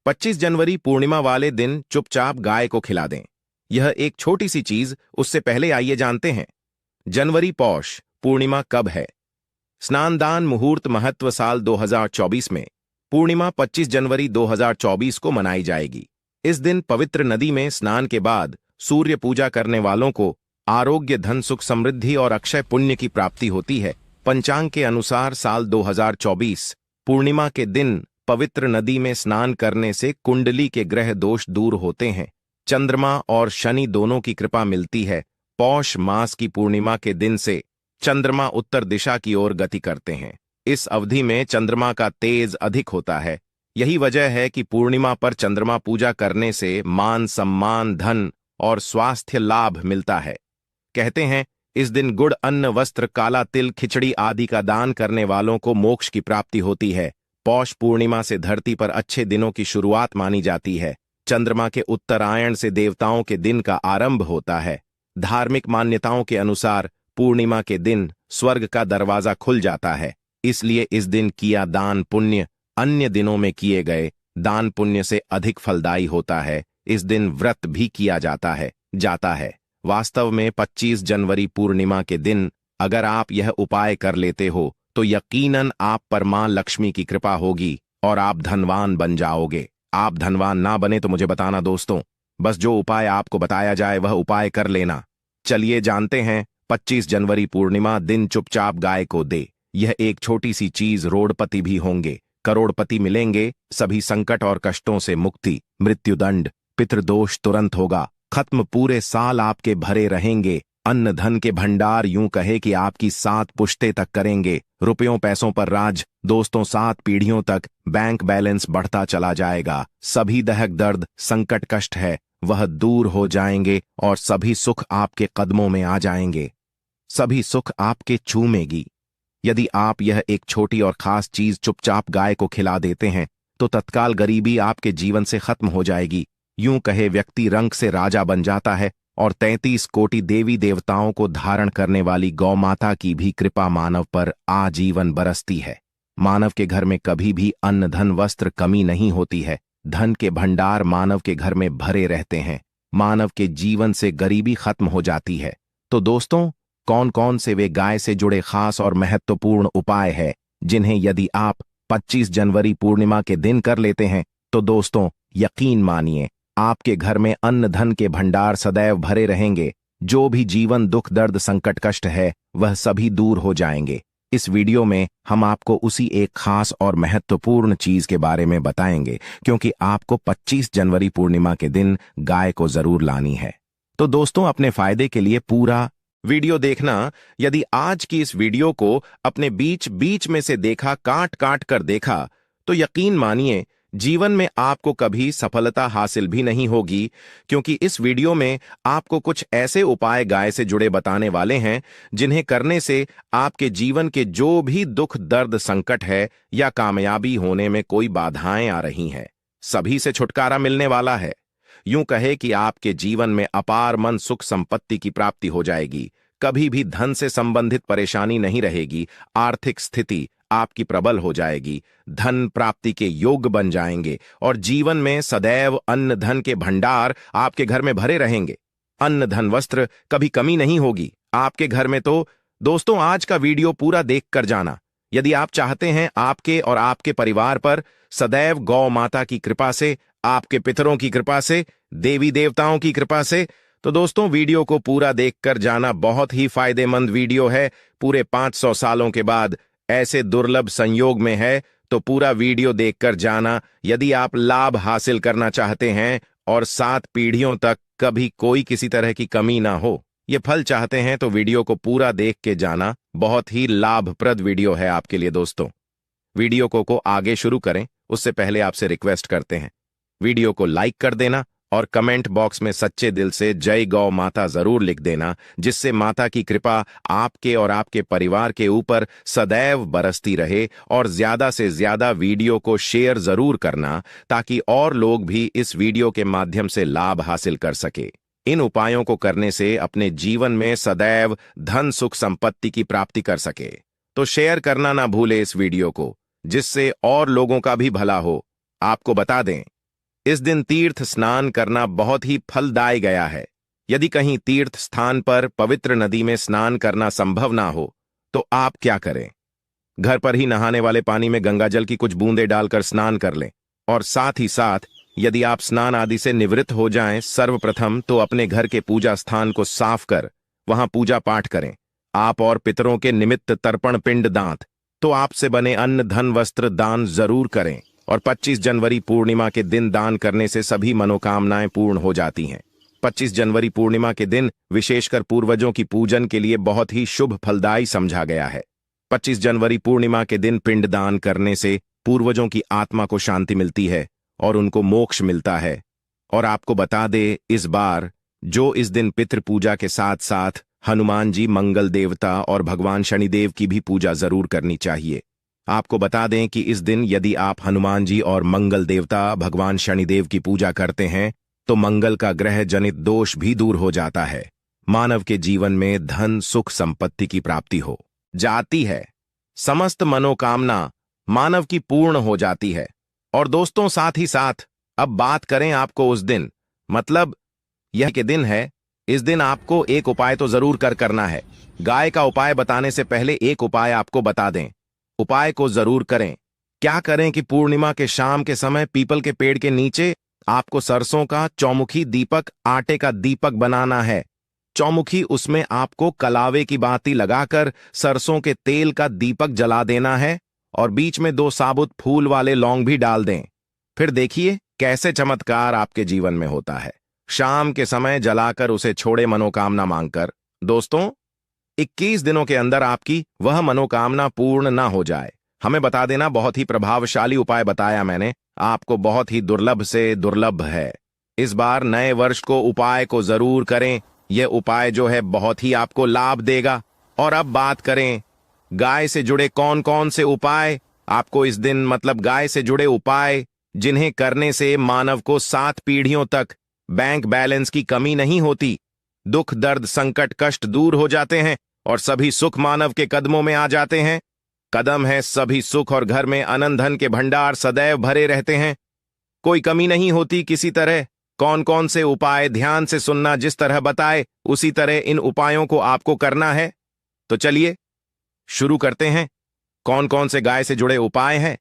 25 जनवरी पूर्णिमा वाले दिन चुपचाप गाय को खिला दें। यह एक छोटी सी चीज, उससे पहले आइए जानते हैं जनवरी पौष पूर्णिमा कब है। स्नानदान मुहूर्त महत्व साल 2024 में पूर्णिमा 25 जनवरी 2024 को मनाई जाएगी। इस दिन पवित्र नदी में स्नान के बाद सूर्य पूजा करने वालों को आरोग्य, धन, सुख, समृद्धि और अक्षय पुण्य की प्राप्ति होती है। पंचांग के अनुसार साल 2024 पूर्णिमा के दिन पवित्र नदी में स्नान करने से कुंडली के ग्रह दोष दूर होते हैं। चंद्रमा और शनि दोनों की कृपा मिलती है। पौष मास की पूर्णिमा के दिन से चंद्रमा उत्तर दिशा की ओर गति करते हैं। इस अवधि में चंद्रमा का तेज अधिक होता है। यही वजह है कि पूर्णिमा पर चंद्रमा पूजा करने से मान, सम्मान, धन और स्वास्थ्य लाभ मिलता है। कहते हैं इस दिन गुड़, अन्न, वस्त्र, काला तिल, खिचड़ी आदि का दान करने वालों को मोक्ष की प्राप्ति होती है। पौष पूर्णिमा से धरती पर अच्छे दिनों की शुरुआत मानी जाती है। चंद्रमा के उत्तरायण से देवताओं के दिन का आरंभ होता है। धार्मिक मान्यताओं के अनुसार पूर्णिमा के दिन स्वर्ग का दरवाजा खुल जाता है। इसलिए इस दिन किया दान पुण्य अन्य दिनों में किए गए दान पुण्य से अधिक फलदायी होता है। इस दिन व्रत भी किया जाता है। वास्तव में 25 जनवरी पूर्णिमा के दिन अगर आप यह उपाय कर लेते हो तो यकीनन आप पर मां लक्ष्मी की कृपा होगी और आप धनवान बन जाओगे। आप धनवान ना बने तो मुझे बताना दोस्तों, बस जो उपाय आपको बताया जाए वह उपाय कर लेना। चलिए जानते हैं 25 जनवरी पूर्णिमा दिन चुपचाप गाय को दे। यह एक छोटी सी चीज, रोडपति भी होंगे, करोड़पति मिलेंगे, सभी संकट और कष्टों से मुक्ति, मृत्युदंड, पितृदोष तुरंत होगा खत्म, पूरे साल आपके भरे रहेंगे, अन्न धन के भंडार यूं कहे कि आपकी 7 पुश्ते तक करेंगे, रुपयों पैसों पर राज, दोस्तों 7 पीढ़ियों तक बैंक बैलेंस बढ़ता चला जाएगा, सभी दहक दर्द संकट कष्ट है वह दूर हो जाएंगे और सभी सुख आपके कदमों में आ जाएंगे, सभी सुख आपके चूमेगी। यदि आप यह एक छोटी और खास चीज चुपचाप गाय को खिला देते हैं तो तत्काल गरीबी आपके जीवन से खत्म हो जाएगी। यूं कहे व्यक्ति रंग से राजा बन जाता है और 33 कोटि देवी देवताओं को धारण करने वाली गौ माता की भी कृपा मानव पर आजीवन बरसती है। मानव के घर में कभी भी अन्न, धन, वस्त्र कमी नहीं होती है। धन के भंडार मानव के घर में भरे रहते हैं। मानव के जीवन से गरीबी खत्म हो जाती है। तो दोस्तों, कौन कौन से वे गाय से जुड़े खास और महत्वपूर्ण उपाय है जिन्हें यदि आप 25 जनवरी पूर्णिमा के दिन कर लेते हैं तो दोस्तों यकीन मानिए आपके घर में अन्न धन के भंडार सदैव भरे रहेंगे। जो भी जीवन दुख दर्द संकट कष्ट है वह सभी दूर हो जाएंगे। इस वीडियो में हम आपको उसी एक खास और महत्वपूर्ण चीज के बारे में बताएंगे क्योंकि आपको 25 जनवरी पूर्णिमा के दिन गाय को जरूर लानी है। तो दोस्तों, अपने फायदे के लिए पूरा वीडियो देखना। यदि आज की इस वीडियो को अपने बीच में से देखा, काट काट कर देखा, तो यकीन मानिए जीवन में आपको कभी सफलता हासिल भी नहीं होगी, क्योंकि इस वीडियो में आपको कुछ ऐसे उपाय गाय से जुड़े बताने वाले हैं जिन्हें करने से आपके जीवन के जो भी दुख दर्द संकट है या कामयाबी होने में कोई बाधाएं आ रही हैं, सभी से छुटकारा मिलने वाला है। यूं कहे कि आपके जीवन में अपार मन, सुख, संपत्ति की प्राप्ति हो जाएगी। कभी भी धन से संबंधित परेशानी नहीं रहेगी। आर्थिक स्थिति आपकी प्रबल हो जाएगी। धन प्राप्ति के योग बन जाएंगे और जीवन में सदैव अन्न धन के भंडार आपके घर में भरे रहेंगे। अन्न धन वस्त्र कभी कमी नहीं होगी आपके घर में। तो दोस्तों, आज का वीडियो पूरा देख कर जाना। यदि आप चाहते हैं आपके और आपके परिवार पर सदैव गौ माता की कृपा से, आपके पितरों की कृपा से, देवी देवताओं की कृपा से, तो दोस्तों वीडियो को पूरा देखकर जाना। बहुत ही फायदेमंद वीडियो है। पूरे 500 सालों के बाद ऐसे दुर्लभ संयोग में है, तो पूरा वीडियो देखकर जाना। यदि आप लाभ हासिल करना चाहते हैं और 7 पीढ़ियों तक कभी कोई किसी तरह की कमी ना हो, ये फल चाहते हैं, तो वीडियो को पूरा देख के जाना। बहुत ही लाभप्रद वीडियो है आपके लिए दोस्तों। वीडियो को आगे शुरू करें उससे पहले आपसे रिक्वेस्ट करते हैं वीडियो को लाइक कर देना और कमेंट बॉक्स में सच्चे दिल से जय गौ माता जरूर लिख देना, जिससे माता की कृपा आपके और आपके परिवार के ऊपर सदैव बरसती रहे। और ज्यादा से ज्यादा वीडियो को शेयर जरूर करना ताकि और लोग भी इस वीडियो के माध्यम से लाभ हासिल कर सके। इन उपायों को करने से अपने जीवन में सदैव धन सुख संपत्ति की प्राप्ति कर सके। तो शेयर करना ना भूले इस वीडियो को, जिससे और लोगों का भी भला हो। आपको बता दें, इस दिन तीर्थ स्नान करना बहुत ही फलदायी गया है। यदि कहीं तीर्थ स्थान पर पवित्र नदी में स्नान करना संभव ना हो तो आप क्या करें? घर पर ही नहाने वाले पानी में गंगाजल की कुछ बूंदें डालकर स्नान कर लें। और साथ ही साथ यदि आप स्नान आदि से निवृत्त हो जाएं, सर्वप्रथम तो अपने घर के पूजा स्थान को साफ कर वहां पूजा पाठ करें। आप और पितरों के निमित्त तर्पण पिंड दांत तो आपसे बने अन्न धन वस्त्र दान जरूर करें। और 25 जनवरी पूर्णिमा के दिन दान करने से सभी मनोकामनाएं पूर्ण हो जाती हैं। 25 जनवरी पूर्णिमा के दिन विशेषकर पूर्वजों की पूजन के लिए बहुत ही शुभ फलदायी समझा गया है। 25 जनवरी पूर्णिमा के दिन पिंड दान करने से पूर्वजों की आत्मा को शांति मिलती है और उनको मोक्ष मिलता है। और आपको बता दे, इस बार जो इस दिन पितृ पूजा के साथ साथ हनुमान जी, मंगल देवता और भगवान शनिदेव की भी पूजा जरूर करनी चाहिए। आपको बता दें कि इस दिन यदि आप हनुमान जी और मंगल देवता भगवान शनिदेव की पूजा करते हैं तो मंगल का ग्रह जनित दोष भी दूर हो जाता है। मानव के जीवन में धन सुख संपत्ति की प्राप्ति हो जाती है। समस्त मनोकामना मानव की पूर्ण हो जाती है। और दोस्तों, साथ ही साथ अब बात करें आपको उस दिन, मतलब यह के दिन है, इस दिन आपको एक उपाय तो जरूर करना है। गाय का उपाय बताने से पहले एक उपाय आपको बता दें। उपाय को जरूर करें। क्या करें कि पूर्णिमा के शाम के समय पीपल के पेड़ के नीचे आपको सरसों का चौमुखी दीपक, आटे का दीपक बनाना है। चौमुखी, उसमें आपको कलावे की बाती लगाकर सरसों के तेल का दीपक जला देना है और बीच में 2 साबुत फूल वाले लौंग भी डाल दें। फिर देखिए कैसे चमत्कार आपके जीवन में होता है। शाम के समय जलाकर उसे छोड़े मनोकामना मांगकर। दोस्तों, 21 दिनों के अंदर आपकी वह मनोकामना पूर्ण ना हो जाए। हमें बता देना, बहुत ही प्रभावशाली उपाय बताया मैंने आपको, बहुत ही दुर्लभ से दुर्लभ है। इस बार नए वर्ष को उपाय को जरूर करें। यह उपाय जो है बहुत ही आपको लाभ देगा। और अब बात करें गाय से जुड़े कौन कौन से उपाय आपको इस दिन, मतलब गाय से जुड़े उपाय जिन्हें करने से मानव को 7 पीढ़ियों तक बैंक बैलेंस की कमी नहीं होती, दुख दर्द संकट कष्ट दूर हो जाते हैं और सभी सुख मानव के कदमों में आ जाते हैं। कदम है सभी सुख और घर में अनंत धन के भंडार सदैव भरे रहते हैं, कोई कमी नहीं होती किसी तरह। कौन कौन से उपाय ध्यान से सुनना, जिस तरह बताए उसी तरह इन उपायों को आपको करना है। तो चलिए शुरू करते हैं। कौन कौन से गाय से जुड़े उपाय हैं?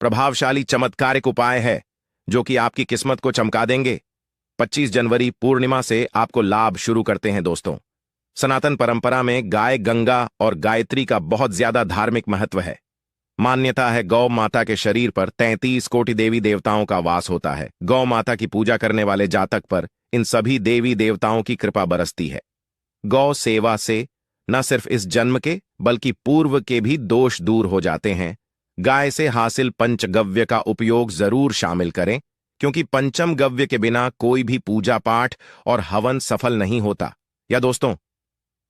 प्रभावशाली चमत्कारिक उपाय है जो कि आपकी किस्मत को चमका देंगे। 25 जनवरी पूर्णिमा से आपको लाभ शुरू करते हैं। दोस्तों, सनातन परंपरा में गाय, गंगा और गायत्री का बहुत ज्यादा धार्मिक महत्व है। मान्यता है गौ माता के शरीर पर 33 कोटि देवी देवताओं का वास होता है। गौ माता की पूजा करने वाले जातक पर इन सभी देवी देवताओं की कृपा बरसती है। गौ सेवा से न सिर्फ इस जन्म के बल्कि पूर्व के भी दोष दूर हो जाते हैं। गाय से हासिल पंचगव्य का उपयोग जरूर शामिल करें, क्योंकि पंचम गव्य के बिना कोई भी पूजा पाठ और हवन सफल नहीं होता। या दोस्तों,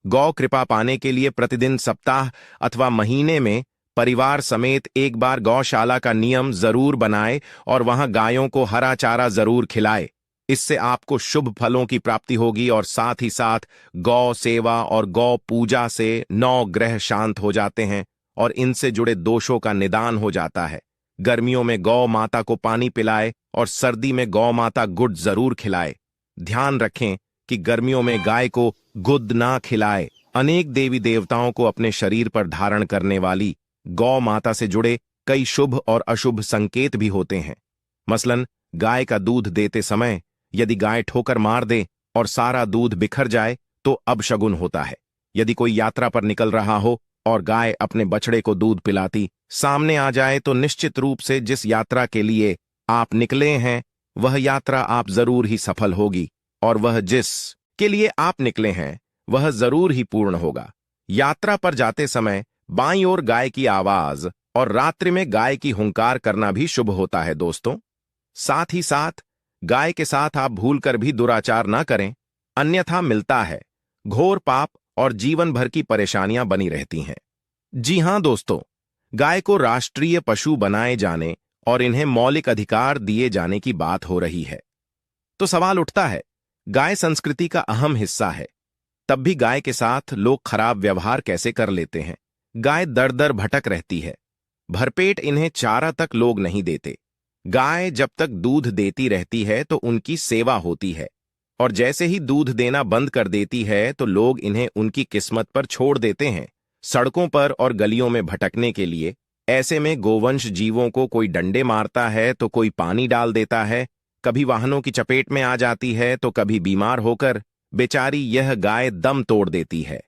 गौ कृपा पाने के लिए प्रतिदिन, सप्ताह अथवा महीने में परिवार समेत एक बार गौशाला का नियम जरूर बनाए और वहां गायों को हरा चारा जरूर खिलाए। इससे आपको शुभ फलों की प्राप्ति होगी और साथ ही साथ गौ सेवा और गौ पूजा से 9 ग्रह शांत हो जाते हैं और इनसे जुड़े दोषों का निदान हो जाता है। गर्मियों में गौ माता को पानी पिलाए और सर्दी में गौ माता गुड़ जरूर खिलाए। ध्यान रखें कि गर्मियों में गाय को गुद ना खिलाए। अनेक देवी देवताओं को अपने शरीर पर धारण करने वाली गौ माता से जुड़े कई शुभ और अशुभ संकेत भी होते हैं। मसलन, गाय का दूध देते समय यदि गाय ठोकर मार दे और सारा दूध बिखर जाए तो अपशगुन होता है। यदि कोई यात्रा पर निकल रहा हो और गाय अपने बछड़े को दूध पिलाती सामने आ जाए तो निश्चित रूप से जिस यात्रा के लिए आप निकले हैं वह यात्रा आप जरूर ही सफल होगी और वह जिस के लिए आप निकले हैं वह जरूर ही पूर्ण होगा। यात्रा पर जाते समय बाईं ओर गाय की आवाज और रात्रि में गाय की हुंकार करना भी शुभ होता है। दोस्तों, साथ ही साथ गाय के साथ आप भूलकर भी दुराचार ना करें, अन्यथा मिलता है घोर पाप और जीवन भर की परेशानियां बनी रहती हैं। जी हां दोस्तों, गाय को राष्ट्रीय पशु बनाए जाने और इन्हें मौलिक अधिकार दिए जाने की बात हो रही है। तो सवाल उठता है, गाय संस्कृति का अहम हिस्सा है, तब भी गाय के साथ लोग खराब व्यवहार कैसे कर लेते हैं? गाय दर दर भटक रहती है, भरपेट इन्हें चारा तक लोग नहीं देते। गाय जब तक दूध देती रहती है तो उनकी सेवा होती है, और जैसे ही दूध देना बंद कर देती है तो लोग इन्हें उनकी किस्मत पर छोड़ देते हैं, सड़कों पर और गलियों में भटकने के लिए। ऐसे में गोवंश जीवों को कोई डंडे मारता है तो कोई पानी डाल देता है, कभी वाहनों की चपेट में आ जाती है तो कभी बीमार होकर बेचारी यह गाय दम तोड़ देती है।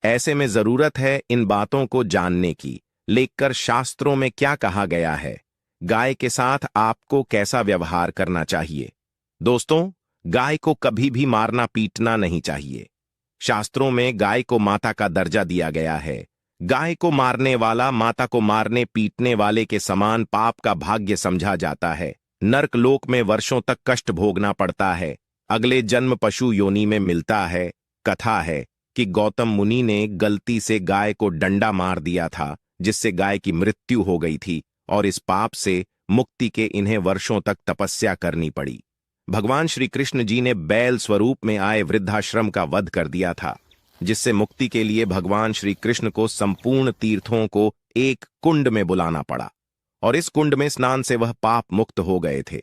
ऐसे में जरूरत है इन बातों को जानने की, लेकर शास्त्रों में क्या कहा गया है, गाय के साथ आपको कैसा व्यवहार करना चाहिए। दोस्तों, गाय को कभी भी मारना पीटना नहीं चाहिए। शास्त्रों में गाय को माता का दर्जा दिया गया है। गाय को मारने वाला माता को मारने पीटने वाले के समान पाप का भाग्य समझा जाता है। नरक लोक में वर्षों तक कष्ट भोगना पड़ता है, अगले जन्म पशु योनि में मिलता है। कथा है कि गौतम मुनि ने गलती से गाय को डंडा मार दिया था, जिससे गाय की मृत्यु हो गई थी, और इस पाप से मुक्ति के इन्हें वर्षों तक तपस्या करनी पड़ी। भगवान श्री कृष्ण जी ने बैल स्वरूप में आए वृद्धाश्रम का वध कर दिया था, जिससे मुक्ति के लिए भगवान श्री कृष्ण को संपूर्ण तीर्थों को एक कुंड में बुलाना पड़ा, और इस कुंड में स्नान से वह पाप मुक्त हो गए थे।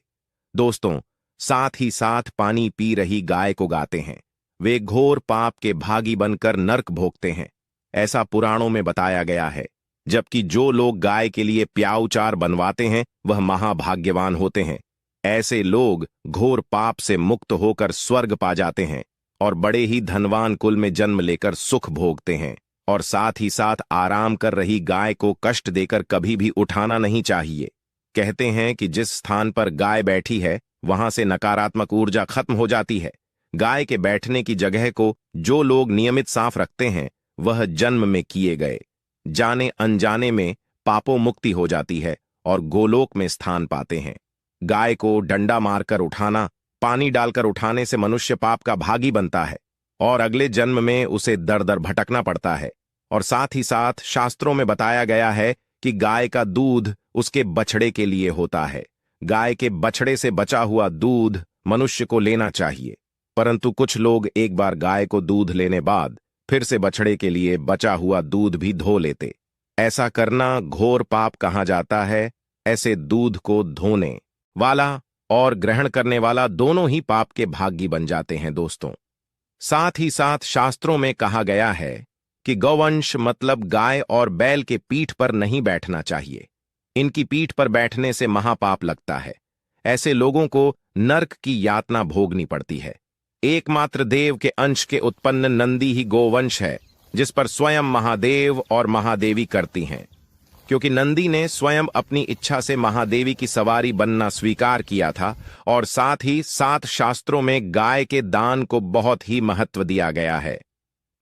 दोस्तों, साथ ही साथ पानी पी रही गाय को गाते हैं, वे घोर पाप के भागी बनकर नरक भोगते हैं, ऐसा पुराणों में बताया गया है। जबकि जो लोग गाय के लिए प्याऊचार बनवाते हैं वह महाभाग्यवान होते हैं। ऐसे लोग घोर पाप से मुक्त होकर स्वर्ग पा जाते हैं और बड़े ही धनवान कुल में जन्म लेकर सुख भोगते हैं। और साथ ही साथ आराम कर रही गाय को कष्ट देकर कभी भी उठाना नहीं चाहिए। कहते हैं कि जिस स्थान पर गाय बैठी है वहां से नकारात्मक ऊर्जा खत्म हो जाती है। गाय के बैठने की जगह को जो लोग नियमित साफ रखते हैं वह जन्म में किए गए जाने अनजाने में पापों मुक्ति हो जाती है और गोलोक में स्थान पाते हैं। गाय को डंडा मारकर उठाना, पानी डालकर उठाने से मनुष्य पाप का भागी बनता है और अगले जन्म में उसे दर दर भटकना पड़ता है। और साथ ही साथ शास्त्रों में बताया गया है कि गाय का दूध उसके बछड़े के लिए होता है। गाय के बछड़े से बचा हुआ दूध मनुष्य को लेना चाहिए, परंतु कुछ लोग एक बार गाय को दूध लेने बाद फिर से बछड़े के लिए बचा हुआ दूध भी धो लेते। ऐसा करना घोर पाप कहा जाता है। ऐसे दूध को धोने वाला और ग्रहण करने वाला दोनों ही पाप के भागी बन जाते हैं। दोस्तों, साथ ही साथ शास्त्रों में कहा गया है कि गौवंश मतलब गाय और बैल के पीठ पर नहीं बैठना चाहिए। इनकी पीठ पर बैठने से महापाप लगता है। ऐसे लोगों को नरक की यातना भोगनी पड़ती है। एकमात्र देव के अंश के उत्पन्न नंदी ही गोवंश है, जिस पर स्वयं महादेव और महादेवी करती हैं। क्योंकि नंदी ने स्वयं अपनी इच्छा से महादेवी की सवारी बनना स्वीकार किया था, और साथ ही साथ शास्त्रों में गाय के दान को बहुत ही महत्व दिया गया है।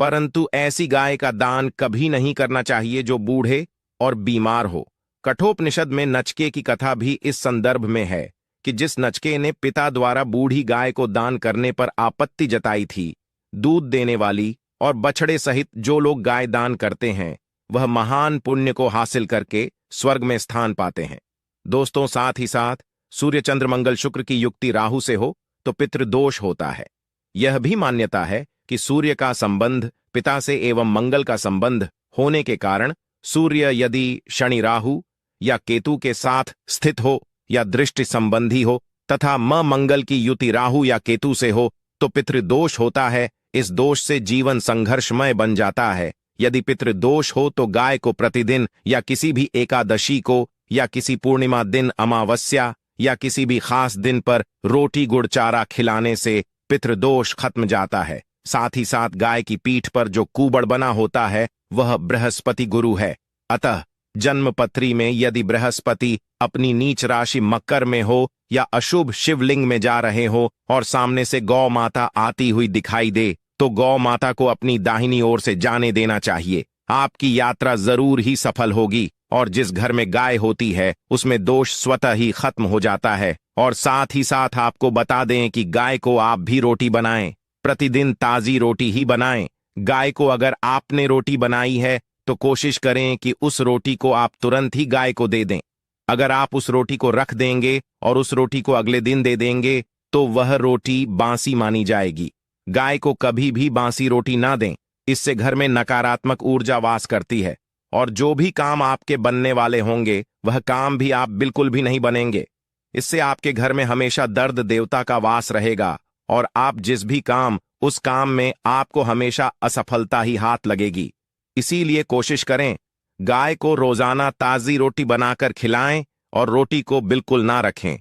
परंतु ऐसी गाय का दान कभी नहीं करना चाहिए जो बूढ़े और बीमार हो। कठोपनिषद में नचके की कथा भी इस संदर्भ में है कि जिस नचके ने पिता द्वारा बूढ़ी गाय को दान करने पर आपत्ति जताई थी, दूध देने वाली और बछड़े सहित जो लोग गाय दान करते हैं वह महान पुण्य को हासिल करके स्वर्ग में स्थान पाते हैं। दोस्तों, साथ ही साथ सूर्य चंद्र मंगल शुक्र की युक्ति राहु से हो तो पितृदोष होता है। यह भी मान्यता है कि सूर्य का संबंध पिता से एवं मंगल का संबंध होने के कारण सूर्य यदि शनि राहु या केतु के साथ स्थित हो या दृष्टि संबंधी हो तथा मंगल की युति राहु या केतु से हो तो पितृदोष होता है। इस दोष से जीवन संघर्षमय बन जाता है। यदि पितृदोष हो तो गाय को प्रतिदिन या किसी भी एकादशी को या किसी पूर्णिमा दिन, अमावस्या या किसी भी खास दिन पर रोटी गुड़ चारा खिलाने से पितृदोष खत्म जाता है। साथ ही साथ गाय की पीठ पर जो कुबड़ बना होता है वह बृहस्पति गुरु है। अतः जन्मपत्री में यदि बृहस्पति अपनी नीच राशि मकर में हो या अशुभ शिवलिंग में जा रहे हो और सामने से गौ माता आती हुई दिखाई दे तो गौ माता को अपनी दाहिनी ओर से जाने देना चाहिए। आपकी यात्रा जरूर ही सफल होगी और जिस घर में गाय होती है उसमें दोष स्वतः ही खत्म हो जाता है। और साथ ही साथ आपको बता दें कि गाय को आप भी रोटी बनाएं, प्रतिदिन ताजी रोटी ही बनाएं। गाय को अगर आपने रोटी बनाई है तो कोशिश करें कि उस रोटी को आप तुरंत ही गाय को दे दें। अगर आप उस रोटी को रख देंगे और उस रोटी को अगले दिन दे देंगे तो वह रोटी बासी मानी जाएगी। गाय को कभी भी बासी रोटी ना दें, इससे घर में नकारात्मक ऊर्जा वास करती है और जो भी काम आपके बनने वाले होंगे वह काम भी आप बिल्कुल भी नहीं बनेंगे। इससे आपके घर में हमेशा दर्द देवता का वास रहेगा और आप जिस भी काम उस काम में आपको हमेशा असफलता ही हाथ लगेगी। इसीलिए कोशिश करें गाय को रोजाना ताजी रोटी बनाकर खिलाएं और रोटी को बिल्कुल ना रखें।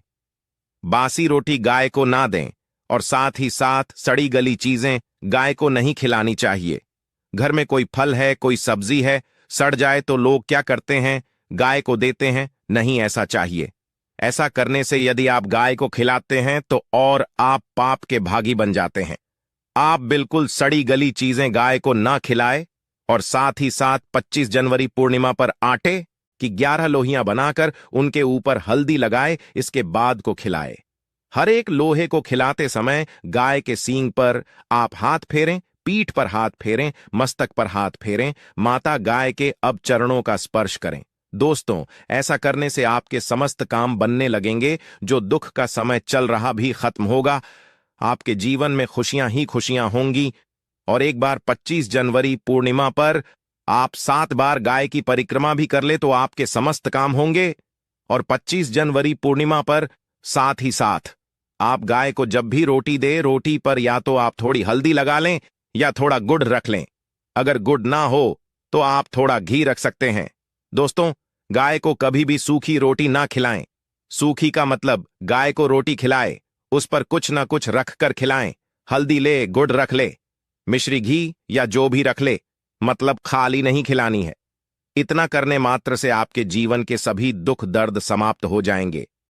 बासी रोटी गाय को ना दें और साथ ही साथ सड़ी गली चीजें गाय को नहीं खिलानी चाहिए। घर में कोई फल है, कोई सब्जी है, सड़ जाए तो लोग क्या करते हैं, गाय को देते हैं। नहीं, ऐसा चाहिए। ऐसा करने से यदि आप गाय को खिलाते हैं तो और आप पाप के भागी बन जाते हैं। आप बिल्कुल सड़ी गली चीजें गाय को ना खिलाए और साथ ही साथ 25 जनवरी पूर्णिमा पर आटे की 11 लोहियां बनाकर उनके ऊपर हल्दी लगाए, इसके बाद को खिलाए। हर एक लोहे को खिलाते समय गाय के सींग पर आप हाथ फेरें, पीठ पर हाथ फेरें, मस्तक पर हाथ फेरें, माता गाय के अब चरणों का स्पर्श करें। दोस्तों, ऐसा करने से आपके समस्त काम बनने लगेंगे। जो दुख का समय चल रहा भी खत्म होगा। आपके जीवन में खुशियां ही खुशियां होंगी। और एक बार 25 जनवरी पूर्णिमा पर आप 7 बार गाय की परिक्रमा भी कर ले तो आपके समस्त काम होंगे। और 25 जनवरी पूर्णिमा पर साथ ही साथ आप गाय को जब भी रोटी दे, रोटी पर या तो आप थोड़ी हल्दी लगा लें या थोड़ा गुड़ रख लें। अगर गुड़ ना हो तो आप थोड़ा घी रख सकते हैं। दोस्तों, गाय को कभी भी सूखी रोटी ना खिलाएं। सूखी का मतलब गाय को रोटी खिलाए, उस पर कुछ ना कुछ रख कर खिलाएं। हल्दी ले, गुड़ रख ले, मिश्री घी या जो भी रख ले, मतलब खाली नहीं खिलानी है। इतना करने मात्र से आपके जीवन के सभी दुख दर्द समाप्त हो जाएंगे।